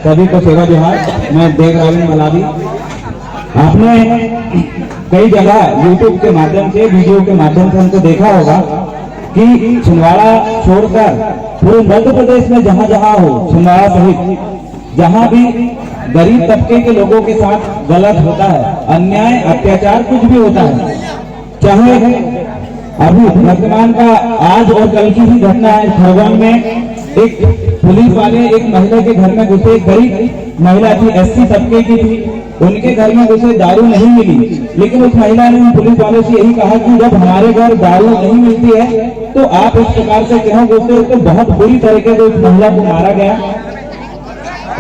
सभी को सेवा जोहार। मैं देवराज मलावी। आपने कई जगह YouTube के माध्यम से, वीडियो के माध्यम से हमको देखा होगा कि छिंदवाड़ा छोड़कर पूरे मध्य प्रदेश में जहां जहां हो, छिंदवाड़ा सहित जहां भी गरीब तबके के लोगों के साथ गलत होता है, अन्याय अत्याचार कुछ भी होता है, चाहे अभी वर्तमान का आज और कल की ही घटना है। खरगोन में एक पुलिस वाले एक महिला के घर में घुसे, एक गरीब महिला थी, SC तबके की थी, उनके घर में घुसे, दारू नहीं मिली, लेकिन उस महिला ने पुलिस वाले से यही कहा कि जब हमारे घर दारू नहीं मिलती है तो आप इस प्रकार से क्यों घुसते हो। तो बहुत बुरी तरीके से उस महिला को मारा गया।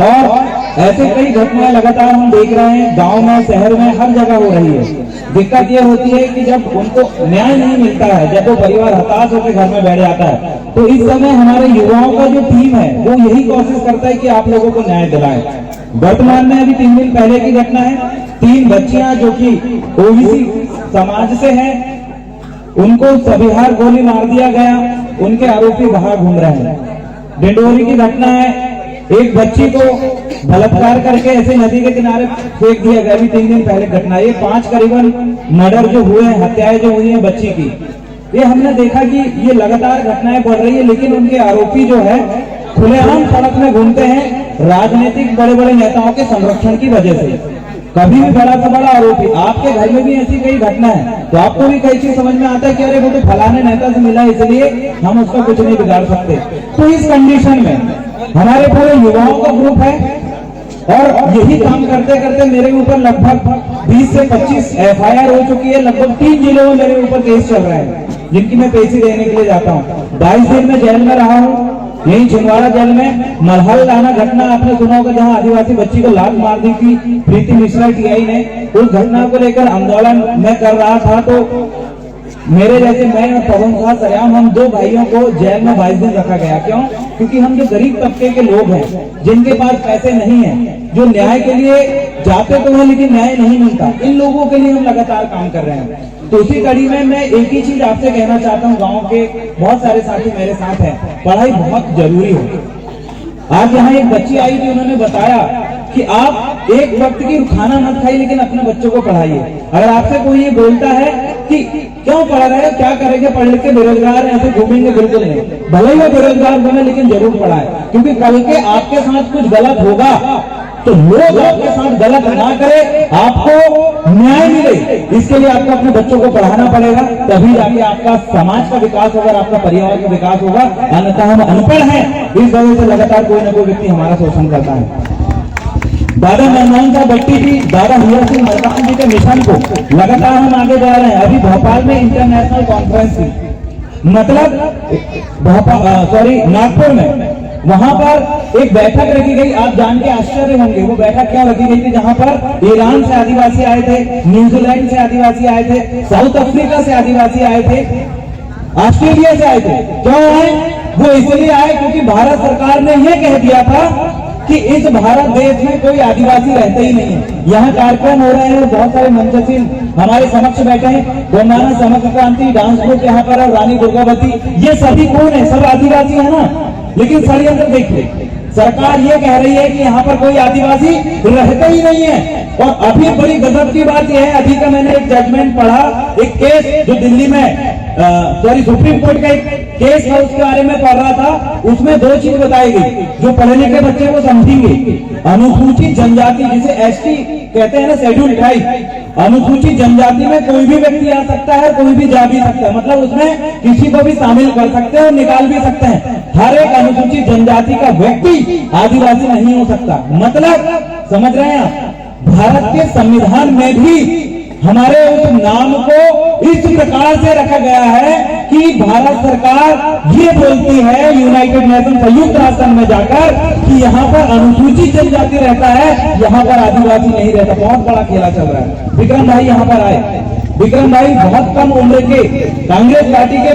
और ऐसे कई घटनाएं लगातार हम देख रहे हैं, गांव में, शहर में, हर जगह हो रही है। दिक्कत यह होती है कि जब उनको न्याय नहीं मिलता है, जब वो परिवार हताश होकर घर में बैठ जाता है, तो इस समय हमारे युवाओं का जो टीम है वो यही कोशिश करता है कि आप लोगों को न्याय दिलाए। वर्तमान में अभी 3 दिन पहले की घटना है, 3 बच्चियां जो कि OBC समाज से हैं, उनको सबिहार गोली मार दिया गया, उनके आरोपी बाहर घूम रहे हैं। डिंडोरी की घटना है, एक बच्ची को बलात्कार करके ऐसे नदी के किनारे फेंक दिया गया, अभी 3 दिन पहले घटना। ये 5 करीबन मर्डर जो हुए हैं, हत्याएं जो हुई हैं बच्ची की, ये हमने देखा कि ये लगातार घटनाएं बढ़ रही है, लेकिन उनके आरोपी जो है खुलेआम सड़क में घूमते हैं राजनीतिक बड़े बड़े नेताओं के संरक्षण की वजह से। कभी भी बड़ा से बड़ा आरोपी, आपके घर में भी ऐसी कई घटना है तो आपको भी कई चीज समझ में आता है कि अरे वो तो फलाने नेता से मिला इसलिए हम उसका कुछ नहीं बिगाड़ सकते। तो इस कंडीशन में हमारे पूरे युवाओं का ग्रुप है और यही काम करते करते मेरे ऊपर लगभग 20 से 25 FIR हो चुकी है। लगभग 3 जिलों में मेरे ऊपर केस चल रहा है, जिनकी मैं पेशी देने के लिए जाता हूँ। 22 दिन में जेल में रहा हूँ, यही छिंदवाड़ा जेल में। मलहल लाना घटना आपने सुना होगा, जहां आदिवासी बच्ची को लात मार दी थी प्रीति मिश्रा TI ने। उस घटना को लेकर आंदोलन मैं कर रहा था, तो मेरे जैसे मैं और पवन साह सरेआम, हम 2 भाइयों को जेल में 22 दिन रखा गया। क्यों? क्योंकि हम जो गरीब तबके के लोग हैं, जिनके पास पैसे नहीं है, जो न्याय के लिए जाते तो हैं लेकिन न्याय नहीं मिलता, इन लोगों के लिए हम लगातार काम कर रहे हैं। तो उसी कड़ी में मैं एक ही चीज आपसे कहना चाहता हूँ, गाँव के बहुत सारे साथी मेरे साथ हैं, पढ़ाई बहुत जरूरी हो। आज यहाँ एक बच्ची आई थी, उन्होंने बताया कि आप एक वक्त की खाना मत खाइए लेकिन अपने बच्चों को पढ़ाइए। अगर आपसे कोई ये बोलता है कि क्यों पढ़ रहे हैं, क्या करेंगे, पढ़ लिख के बेरोजगार ऐसे घूमेंगे, बिल्कुल नहीं। भले ही वो बेरोजगार बने लेकिन जरूर पढ़ाए, क्योंकि कल के आपके साथ कुछ गलत होगा तो लोग आपके साथ गलत ना करे, आपको न्याय मिले, इसके लिए आपको अपने बच्चों को पढ़ाना पड़ेगा। तभी जाके आपका समाज का विकास होगा, आपका परिवार का विकास होगा। अन्यथा हम अनपढ़ हैं, इस वजह से लगातार कोई ना कोई व्यक्ति हमारा शोषण करता है। दादा मनमोहन साहब बट्टी जी, दादा हीरा सिंह मरकाम जी के मिशन को लगातार हम आगे बढ़ा रहे हैं। अभी भोपाल में इंटरनेशनल कॉन्फ्रेंस थी, मतलब नागपुर में, वहां पर एक बैठक रखी गई। आप जान के आश्चर्य होंगे वो बैठक क्या रखी गई थी, जहां पर ईरान से आदिवासी आए थे, न्यूजीलैंड से आदिवासी आए थे, साउथ अफ्रीका से आदिवासी आए थे, ऑस्ट्रेलिया से आए थे। क्यों आए? वो इसलिए आए क्योंकि भारत सरकार ने यह कह दिया था कि इस भारत देश में कोई आदिवासी रहते ही नहीं है। यहाँ कार्यक्रम हो रहे हैं, बहुत सारे मंचशील हमारे समक्ष बैठे हैं, गोंडाना समग्र क्रांति डांस ग्रुप यहाँ पर, रानी दुर्गावती, ये सभी कौन है? सब आदिवासी है ना। लेकिन षड्यंत्र देखिए, सरकार ये कह रही है कि यहाँ पर कोई आदिवासी रहते ही नहीं है। और अभी बड़ी गजब की बात यह है, अभी का मैंने एक जजमेंट पढ़ा, एक केस जो दिल्ली में सुप्रीम कोर्ट का एक केस था, उसके बारे में पढ़ रहा था। उसमें 2 चीज बताई गई जो पढ़े लिखे बच्चे को समझेंगे। अनुसूचित जनजाति, जिसे ST कहते हैं ना, शेड्यूल ट्राइब, अनुसूचित जनजाति में कोई भी व्यक्ति आ सकता है, कोई भी जा भी सकता है, मतलब उसमें किसी को भी शामिल कर सकते हैं और निकाल भी सकते हैं। हर एक अनुसूचित जनजाति का व्यक्ति आदिवासी नहीं हो सकता। मतलब समझ रहे हैं आप, भारत के संविधान में भी हमारे उस नाम को इस प्रकार से रखा गया है कि भारत सरकार ये बोलती है यूनाइटेड नेशन संयुक्त राष्ट्र में जाकर कि यहाँ पर अनुसूचित जनजाति रहता है, यहाँ पर आदिवासी नहीं रहता। बहुत बड़ा खेला चल रहा है। विक्रम भाई यहाँ पर आए, विक्रम भाई बहुत कम उम्र के कांग्रेस पार्टी के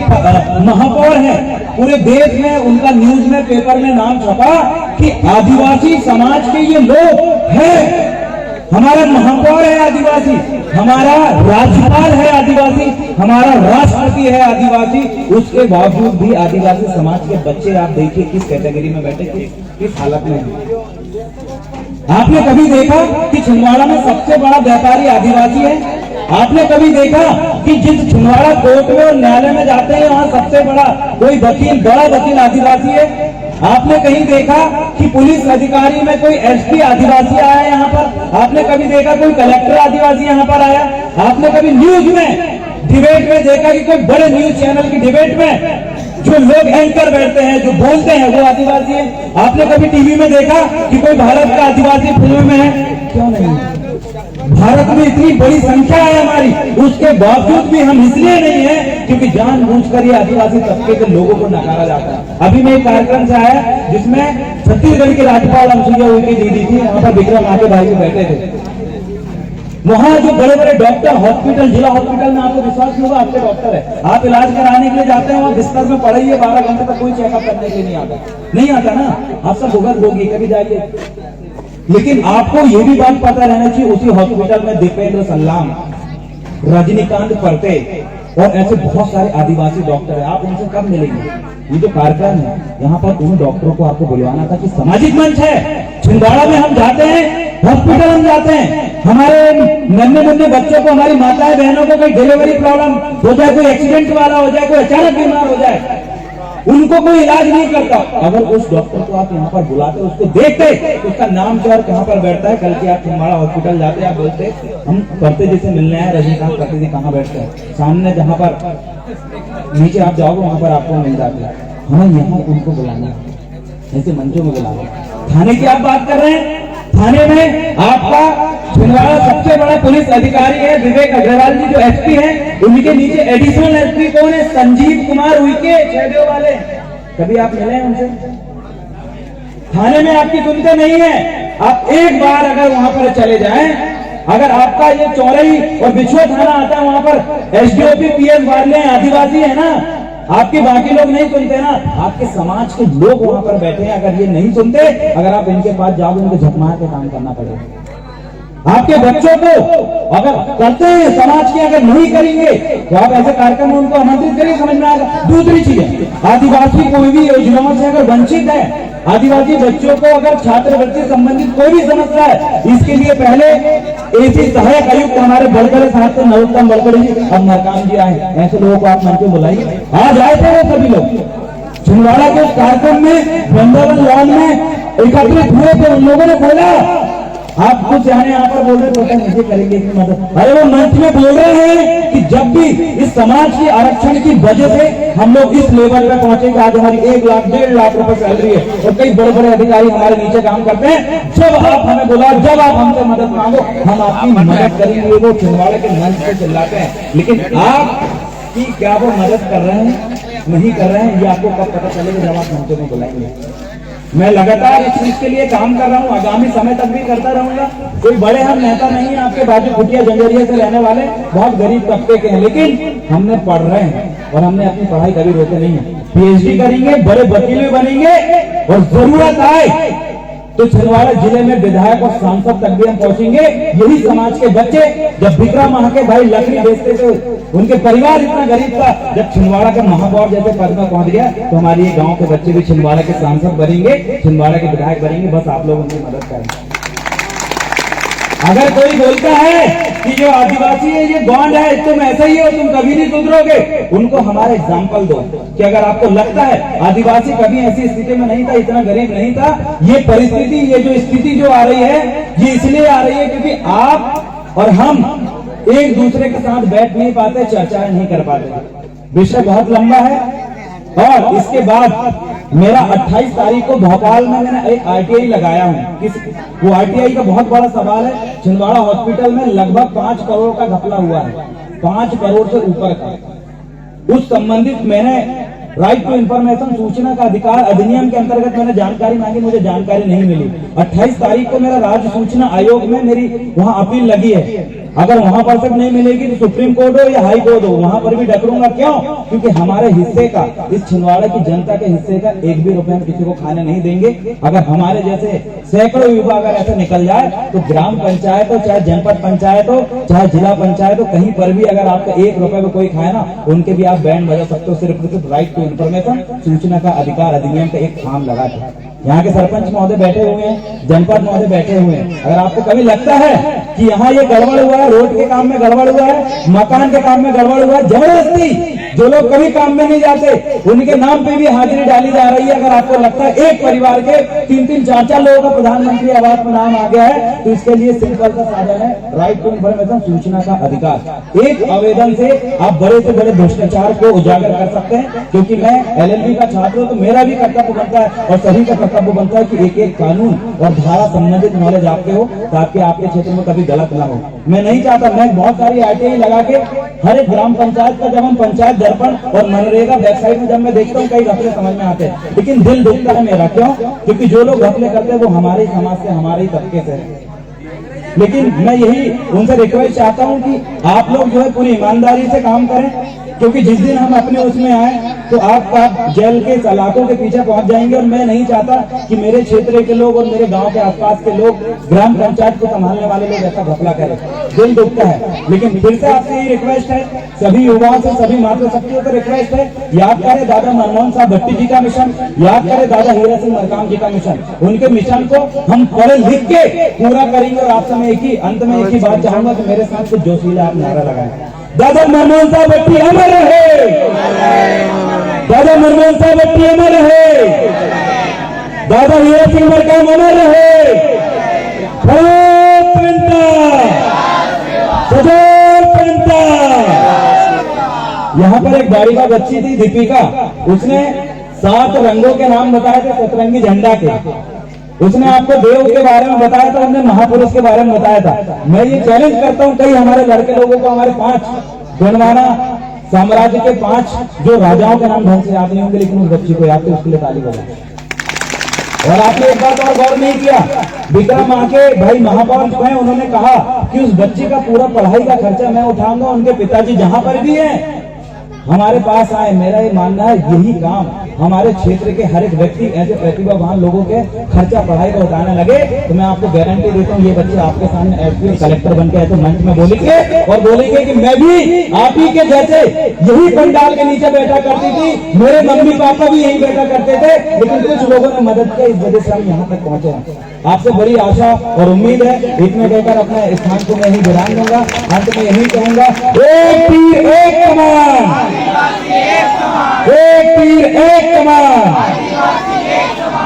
महापौर हैं। पूरे देश में उनका न्यूज में, पेपर में नाम छपा कि आदिवासी समाज के ये लोग हैं। हमारा महापौर है आदिवासी, हमारा राज्यपाल है आदिवासी, हमारा राष्ट्रपति है आदिवासी, उसके बावजूद भी आदिवासी समाज के बच्चे आप देखिए किस कैटेगरी में बैठे, किस हालत में है। आपने कभी देखा कि छिंदवाड़ा में सबसे बड़ा व्यापारी आदिवासी है? आपने कभी देखा कि जिस छिंदवाड़ा कोर्ट में और न्यायालय में जाते हैं वहां सबसे बड़ा कोई वकील, बड़ा वकील आदिवासी है? आपने कहीं देखा कि पुलिस अधिकारी में कोई एसपी आदिवासी आया यहाँ पर? आपने कभी देखा कोई कलेक्टर आदिवासी यहाँ पर आया? आपने कभी न्यूज में डिबेट में देखा कि कोई बड़े न्यूज चैनल की डिबेट में जो लोग एंकर बैठते हैं, जो बोलते हैं, वो आदिवासी है? आपने कभी टीवी में देखा कि कोई भारत का आदिवासी फिल्म में है? क्यों नहीं? भारत में इतनी बड़ी संख्या है हमारी, उसके बावजूद भी हम इसलिए नहीं है क्योंकि जानबूझकर ये आदिवासी तबके के लोगों को नकारा जाता है। अभी मैं एक कार्यक्रम से आया जिसमें छत्तीसगढ़ की राज्यपाल अनुसुईया उइके दीदी थी, वहां पर विक्रम आके भाई भी बैठे थे। वहां जो बड़े बड़े डॉक्टर हॉस्पिटल, जिला हॉस्पिटल में आपको विश्वास नहीं होगा, आपके डॉक्टर है, आप इलाज कराने के लिए जाते हैं, वहां बिस्तर में पड़े ही 12 घंटे तक कोई चेकअप करने के लिए नहीं आता ना। आप सब भुगत होगी, कभी जाइए। लेकिन आपको ये भी बात पता रहना चाहिए, उसी हॉस्पिटल में दीपेंद्र सल्लाम, रजनीकांत फरते और ऐसे बहुत सारे आदिवासी डॉक्टर हैं। आप उनसे कब मिलेंगे? ये जो कार्यक्रम है यहाँ पर उन डॉक्टरों को आपको बुलवाना था कि सामाजिक मंच है। छिंदवाड़ा में हम जाते हैं, हॉस्पिटल हम जाते हैं, हमारे नन्हे मुन्ने बच्चों को, हमारी माताएं बहनों को कोई डिलीवरी प्रॉब्लम हो जाए, कोई एक्सीडेंट वाला हो जाए, कोई अचानक बीमार हो जाए, उनको कोई इलाज नहीं करता। अगर उस डॉक्टर को आप यहाँ पर बुलाते, उसको देखते, उसका नाम क्या और कहाँ पर बैठता है, कल के आप छिंदवाड़ा हॉस्पिटल जाते, आप बोलते हम करते जैसे मिलने आए रजनीकांत करते जी कहाँ बैठते हैं, सामने जहाँ पर नीचे आप जाओगे वहां पर आपको मिल जाते हैं। हमें यहाँ उनको बुलाना, ऐसे मंचों में बुलाना। थाने की आप बात कर रहे हैं, थाने में आपका छिंदवाड़ा सबसे बड़ा पुलिस अधिकारी है विवेक अग्रवाल जी, जो एसपी है। उनके नीचे एडिशनल एसपी कौन है? संजीव कुमार उइके, छेदे वाले। कभी आप मिले हैं उनसे? थाने में आपकी सुनते नहीं है। आप एक बार अगर वहां पर चले जाएं, अगर आपका ये चौरई और बिछुआ थाना आता है, वहां पर एसडीओपी पीएस वाले आदिवासी है ना, आपके बाकी लोग नहीं सुनते ना, आपके समाज के लोग वहां पर बैठे हैं, अगर ये नहीं सुनते, अगर आप इनके पास जाओगे उनको झकमार के काम करना पड़ेगा। आपके बच्चों को अगर करते हैं समाज के, अगर नहीं करेंगे तो आप ऐसे कार्यक्रम में उनको आमंत्रित करिए, समझ में आएगा। दूसरी चीज है, आदिवासी कोई भी योजनाओं से अगर वंचित है, आदिवासी बच्चों को अगर छात्रवृत्ति संबंधित कोई भी समस्या है, इसके लिए पहले एसी सहायक आयुक्त हमारे बड़गड़े साहब से नरोत्तम बड़गड़े जी, अब मरकाम जी आए, ऐसे लोगों को आप मंच में बुलाइए। आज आए थे वो सभी लोग छिंदवाड़ा के कार्यक्रम में, वृंदावन लॉन में एकत्रित हुए थे। उन लोगों ने बोला आप कुछ जाने यहाँ पर बोल रहे तो मुझे करेंगे इतनी मदद। अरे वो मंच में बोल रहे हैं कि जब भी इस समाज की आरक्षण की वजह से हम लोग इस लेवल पे पहुंचे कि आज हमारी 1 लाख 1.5 लाख रुपए सैलरी है और कई बड़े बड़े अधिकारी हमारे नीचे काम करते हैं, जब आप हमें बुलाओ, जब आप हमसे मदद मांगो, हम आपकी मदद करेंगे। वो छिंदवाड़ा के मंच पे चिल्लाते हैं, लेकिन आप की क्या वो मदद कर रहे हैं, नहीं कर रहे हैं, ये आपको कब पता चलेगा जब आप मंचों में बुलाएंगे। मैं लगातार इस चीज के लिए काम कर रहा हूँ, आगामी समय तक भी करता रहूंगा। कोई बड़े हम नेता नहीं है, आपके बाजू खुटिया जंजरिया से रहने वाले बहुत गरीब तबके के हैं, लेकिन हमने पढ़ रहे हैं और हमने अपनी पढ़ाई कभी रोके नहीं है। पीएचडी करेंगे, बड़े वकील भी बनेंगे और जरूरत आए तो छिंदवाड़ा जिले में विधायक और सांसद तक भी हम पहुंचेंगे। यही समाज के बच्चे, जब विक्रम माह के भाई लकड़ी बेचते थे, उनके परिवार इतना गरीब था, जब छिंदवाड़ा के महापौर जैसे पद में पहुंच गया तो हमारी ये गांव के बच्चे भी छिंदवाड़ा के सांसद बनेंगे, छिंदवाड़ा के विधायक बनेंगे। बस आप लोग उनकी मदद करें। अगर कोई बोलता है कि जो आदिवासी है ये गॉंड है, तुम ऐसा ही हो, तुम कभी नहीं सुधरोगे, उनको हमारा एग्जाम्पल दो कि अगर आपको लगता है आदिवासी कभी ऐसी स्थिति में नहीं था, इतना गरीब नहीं था, ये परिस्थिति, ये जो स्थिति जो आ रही है, ये इसलिए आ रही है क्योंकि आप और हम एक दूसरे के साथ बैठ नहीं पाते, चर्चाएं नहीं कर पाते। विषय बहुत लंबा है और इसके बाद मेरा 28 तारीख को भोपाल में मैंने एक आईटीआई लगाया हूँ। वो आईटीआई का बहुत बड़ा सवाल है। छिंदवाड़ा हॉस्पिटल में लगभग 5 करोड़ का घपला हुआ है, 5 करोड़ से ऊपर का। उस संबंधित मैंने राइट टू इंफॉर्मेशन, सूचना का अधिकार अधिनियम के अंतर्गत मैंने जानकारी मांगी, मुझे जानकारी नहीं मिली। 28 तारीख को मेरा राज्य सूचना आयोग में मेरी वहां अपील लगी है। अगर वहां पर तक नहीं मिलेगी तो सुप्रीम कोर्ट हो या हाई कोर्ट हो, वहां पर भी डकरूंगा। क्यों? क्योंकि हमारे हिस्से का, इस छिंदवाड़ा की जनता के हिस्से का 1 भी रुपया हम किसी को खाने नहीं देंगे। अगर हमारे जैसे सैकड़ों युवा अगर ऐसे निकल जाए तो ग्राम पंचायत हो, चाहे जनपद पंचायत हो, चाहे जिला पंचायत हो, कहीं पर भी अगर आपका 1 रुपए में कोई खाए ना, उनके भी आप बैंड बजा सकते हो। सिर्फ राइट टू इन्फॉर्मेशन, सूचना का अधिकार अधिनियम का एक खाम लगा था। यहाँ के सरपंच महोदय बैठे हुए हैं, जनपद महोदय बैठे हुए हैं। अगर आपको कभी लगता है कि यहाँ ये गड़बड़ हुआ है, रोड के काम में गड़बड़ हुआ है, मकान के काम में गड़बड़ हुआ है, जबरदस्ती जो लोग कभी काम में नहीं जाते उनके नाम पे भी हाजिरी डाली जा रही है। अगर आपको लगता है एक परिवार के 3-3, 4-4 लोगों का प्रधानमंत्री आवास में नाम आ गया है, तो इसके लिए सिंपल सा साधन है राइट टू इन्फॉर्मेशन, सूचना का अधिकार। एक आवेदन से आप बड़े से बड़े भ्रष्टाचार को उजागर कर सकते हैं। क्योंकि मैं LLB का छात्र हूं, तो मेरा भी कर्तव्य बनता है और सभी का कर्तव्य बनता है कि एक कानून और धारा संबंधित नॉलेज आपके हो, ताकि आपके क्षेत्र में कभी गलत ना हो। मैं नहीं चाहता, मैं बहुत सारी RTI लगा के हर एक ग्राम पंचायत का, जब हम पंचायत दर्पण और मनरेगा वेबसाइट में जब मैं देखता हूँ, कई घपले समझ में आते हैं, लेकिन दिल दुखता है मेरा। क्यों? क्योंकि जो लोग घपले करते हैं वो हमारे समाज से, हमारे तबके से हैं। लेकिन मैं यही उनसे रिक्वेस्ट चाहता हूँ कि आप लोग जो है पूरी ईमानदारी से काम करें, क्योंकि जिस दिन हम अपने उसमें आए तो आप जेल के सलाखों के पीछे पहुंच जाएंगे। और मैं नहीं चाहता कि मेरे क्षेत्र के लोग और मेरे गांव के आसपास के लोग, ग्राम पंचायत को संभालने वाले लोग ऐसा घपला करें। दिल दुखता है। लेकिन फिर से आपसे ये रिक्वेस्ट है, सभी युवाओं से, सभी मातृशक्तियों को रिक्वेस्ट है, याद करें दादा मनमोहन साहब भट्टी जी का मिशन, याद करें दादा हीरा सिंह मरकाम जी का मिशन। उनके मिशन को हम पढ़े लिख के पूरा करेंगे। और आपसे मैं अंत में एक ही बात चाहूंगा कि मेरे साथ कुछ जोशीला आप नारा लगाएं, दादा मनमोहन साहब भट्टी अमर रहे, दादा मनमोहन साहब भट्टी अमर रहे, दादा हीरा सिंह मरकाम अमर रहे, यहाँ पर एक बालिका बच्ची थी दीपिका, उसने 7 रंगों के नाम बताए थे सतरंगी झंडा के। उसने आपको देव के बारे में बताया था, उसने महापुरुष के बारे में बताया था। मैं ये चैलेंज करता हूँ, कई हमारे लड़के लोगों को, हमारे 5 गोंडवाना साम्राज्य के 5 जो राजाओं के नाम ढंग से याद नहीं होंगे, लेकिन उस बच्ची को याद थे, उसके लिए ताली बजाएं। और आपने एक बात और गौर नहीं किया, विक्रम आके भाई महापौर जो है उन्होंने कहा कि उस बच्ची का पूरा पढ़ाई का खर्चा मैं उठाऊंगा। उनके पिताजी जहां पर भी हैं हमारे पास आए। मेरा ये मानना है यही काम हमारे क्षेत्र के हर एक व्यक्ति, ऐसे प्रतिभावान लोगों के खर्चा पढ़ाई का उठाने लगे, तो मैं आपको गारंटी देता हूँ ये बच्चे आपके सामने एसपी और कलेक्टर बन के ऐसे मंच में बोलेंगे और बोलेंगे कि मैं भी आप ही के जैसे यही पंडाल के नीचे बैठा करती थी, मेरे मम्मी पापा भी यही बैठा करते थे, लेकिन कुछ लोगों ने मदद किया, इस वजह से हम यहाँ तक पहुंचे हैं। आपसे बड़ी आशा और उम्मीद है। इतने कहकर अपने स्थान को मैं यही विराम दूंगा। अंत में यही कहूंगा, एक तीर एक कमान, एक तीर एक कमान।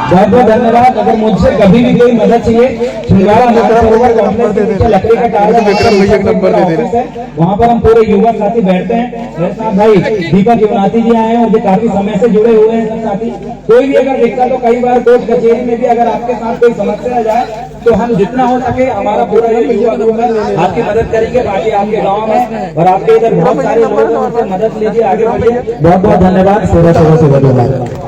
बहुत बहुत धन्यवाद। अगर मुझसे कभी भी कोई मदद चाहिए, छिंदवाड़ा सरोवर कॉम्प्लेक्स के पीछे लकड़ी का टावर है, वहाँ पर हम पूरे युवा साथी बैठते हैं। मेरे साथ भाई दीपक युवनाथी जी आए हैं और जो काफी समय से जुड़े हुए हैं सब साथी। कोई भी अगर दिक्कत हो, कई बार कोर्ट कचहरी में भी अगर आपके साथ कोई समस्या आ जाए तो हम जितना हो सके, हमारा पूरा युवा ग्रुप है, आपकी मदद करेंगे। बाकी आपके गाँव में और आपके इधर बहुत सारे लोग हैं, उनसे मदद लीजिए, आगे बढ़िए। बहुत बहुत धन्यवाद। सेवा से धन्यवाद।